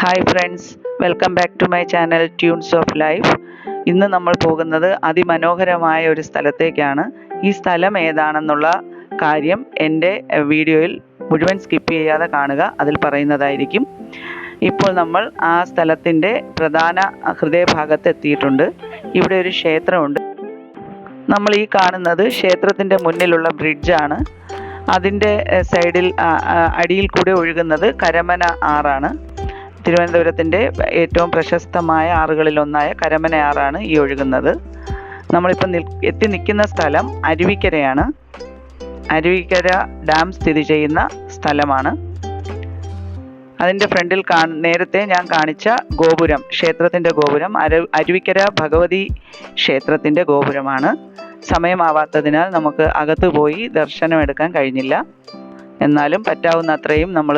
Hi friends, welcome back to my channel tunes of life. ഇന്ന് നമ്മൾ പോകുന്നത് അതിമനോഹരമായ ഒരു സ്ഥലത്തേക്കാണ്. ഈ സ്ഥലം ഏതാണെന്നുള്ള കാര്യം എൻ്റെ വീഡിയോയിൽ മുഴുവൻ സ്കിപ്പ് ചെയ്യാതെ കാണുക, അതിൽ പറയുന്നതായിരിക്കും. ഇപ്പോൾ നമ്മൾ ആ സ്ഥലത്തിൻ്റെ പ്രധാന ഹൃദയഭാഗത്ത് എത്തിയിട്ടുണ്ട്. ഇവിടെ ഒരു ക്ഷേത്രമുണ്ട്. നമ്മൾ ഈ കാണുന്നത് ക്ഷേത്രത്തിൻ്റെ മുന്നിലുള്ള ബ്രിഡ്ജാണ്. അതിൻ്റെ സൈഡിൽ അടിയിൽ കൂടെ ഒഴുകുന്നത് കരമന ആറാണ്. തിരുവനന്തപുരത്തിൻ്റെ ഏറ്റവും പ്രശസ്തമായ ആറുകളിലൊന്നായ കരമന ആറാണ് ഈ ഒഴുകുന്നത്. നമ്മളിപ്പോൾ എത്തി നിൽക്കുന്ന സ്ഥലം അരുവിക്കരയാണ്. അരുവിക്കര ഡാം സ്ഥിതി ചെയ്യുന്ന സ്ഥലമാണ്. അതിൻ്റെ ഫ്രണ്ടിൽ നേരത്തെ ഞാൻ കാണിച്ച ഗോപുരം, ക്ഷേത്രത്തിൻ്റെ ഗോപുരം അരുവിക്കര ഭഗവതി ക്ഷേത്രത്തിൻ്റെ ഗോപുരമാണ്. സമയമാവാത്തതിനാൽ നമുക്ക് അകത്ത് പോയി ദർശനം എടുക്കാൻ കഴിഞ്ഞില്ല. എന്നാലും പറ്റാവുന്ന അത്രയും നമ്മൾ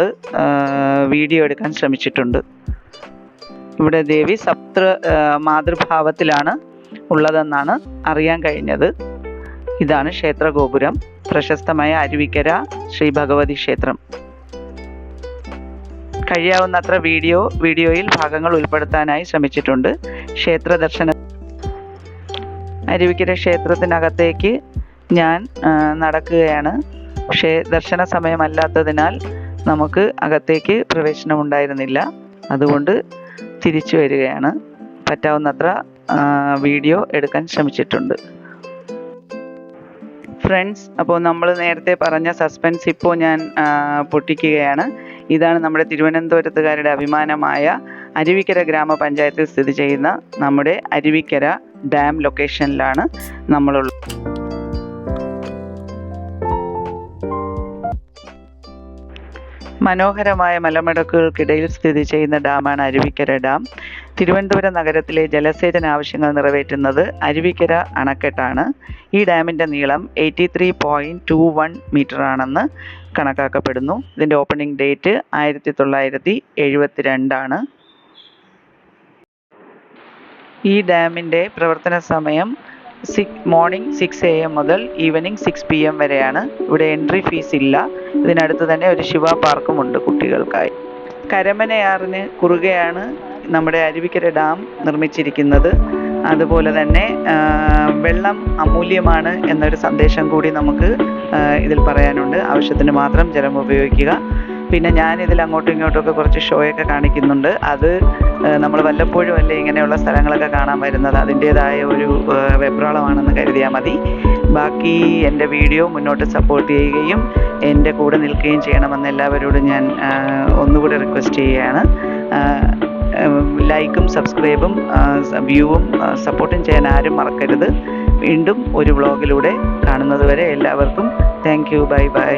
വീഡിയോ എടുക്കാൻ ശ്രമിച്ചിട്ടുണ്ട്. ഇവിടെ ദേവി മാതൃഭാവത്തിലാണ് ഉള്ളതെന്നാണ് അറിയാൻ കഴിഞ്ഞത്. ഇതാണ് ക്ഷേത്ര ഗോപുരം, പ്രശസ്തമായ അരുവിക്കര ശ്രീ ഭഗവതി ക്ഷേത്രം. കഴിയാവുന്നത്ര വീഡിയോയിൽ ഭാഗങ്ങൾ ഉൾപ്പെടുത്താനായി ശ്രമിച്ചിട്ടുണ്ട്. ക്ഷേത്ര ദർശന അരുവിക്കര ക്ഷേത്രത്തിനകത്തേക്ക് ഞാൻ നടക്കുകയാണ്. പക്ഷേ ദർശന സമയമല്ലാത്തതിനാൽ നമുക്ക് അകത്തേക്ക് പ്രവേശനമുണ്ടായിരുന്നില്ല. അതുകൊണ്ട് തിരിച്ചു വരികയാണ്. പറ്റാവുന്നത്ര വീഡിയോ എടുക്കാൻ ശ്രമിച്ചിട്ടുണ്ട്. ഫ്രണ്ട്സ്, അപ്പോൾ നമ്മൾ നേരത്തെ പറഞ്ഞ സസ്പെൻസ് ഇപ്പോൾ ഞാൻ പൊട്ടിക്കുകയാണ്. ഇതാണ് നമ്മുടെ തിരുവനന്തപുരത്തുകാരുടെ അഭിമാനമായ അരുവിക്കര ഗ്രാമപഞ്ചായത്തിൽ സ്ഥിതി ചെയ്യുന്ന നമ്മുടെ അരുവിക്കര ഡാം ലൊക്കേഷനിലാണ് നമ്മളുള്ളത്. മനോഹരമായ മലമുടക്കുകൾക്കിടയിൽ സ്ഥിതി ചെയ്യുന്ന ഡാമാണ് അരുവിക്കര ഡാം. തിരുവനന്തപുരം നഗരത്തിലെ ജലസേചന ആവശ്യങ്ങൾ നിറവേറ്റുന്നത് അരുവിക്കര അണക്കെട്ടാണ്. ഈ ഡാമിൻ്റെ നീളം 83.21 മീറ്റർ ആണെന്ന് കണക്കാക്കപ്പെടുന്നു. ഇതിൻ്റെ ഓപ്പണിംഗ് ഡേറ്റ് 1972 ഈ ഡാമിൻ്റെ പ്രവർത്തന സമയം മോർണിംഗ് 6 AM മുതൽ ഈവനിങ് 6 PM വരെയാണ്. ഇവിടെ എൻട്രി ഫീസ് ഇല്ല. ഇതിനടുത്ത് തന്നെ ഒരു ശിവ പാർക്കുമുണ്ട് കുട്ടികൾക്കായി. കരമനയാറിന് കുറുകെയാണ് നമ്മുടെ അരുവിക്കര ഡാം നിർമ്മിച്ചിരിക്കുന്നത്. അതുപോലെ തന്നെ വെള്ളം അമൂല്യമാണ് എന്നൊരു സന്ദേശം കൂടി നമുക്ക് ഇതിൽ പറയാനുണ്ട്. ആവശ്യത്തിന് മാത്രം ജലം ഉപയോഗിക്കുക. പിന്നെ ഞാനിതിൽ അങ്ങോട്ടും ഇങ്ങോട്ടുമൊക്കെ കുറച്ച് ഷോയൊക്കെ കാണിക്കുന്നുണ്ട്. അത് നമ്മൾ വല്ലപ്പോഴും അല്ലേ ഇങ്ങനെയുള്ള സ്ഥലങ്ങളൊക്കെ കാണാൻ വരുന്നത്. അതിൻ്റേതായ ഒരു വെപ്രാളമാണെന്ന് കരുതിയാൽ മതി. ബാക്കി എൻ്റെ വീഡിയോ മുന്നോട്ട് സപ്പോർട്ട് ചെയ്യുകയും എൻ്റെ കൂടെ നിൽക്കുകയും ചെയ്യണമെന്ന് എല്ലാവരോടും ഞാൻ ഒന്നുകൂടി റിക്വസ്റ്റ് ചെയ്യുകയാണ്. ലൈക്കും സബ്സ്ക്രൈബും വ്യൂവും സപ്പോർട്ടും ചെയ്യാൻ ആരും മറക്കരുത്. വീണ്ടും ഒരു വ്ളോഗിലൂടെ കാണുന്നത് വരെ എല്ലാവർക്കും താങ്ക് യു. Bye bye.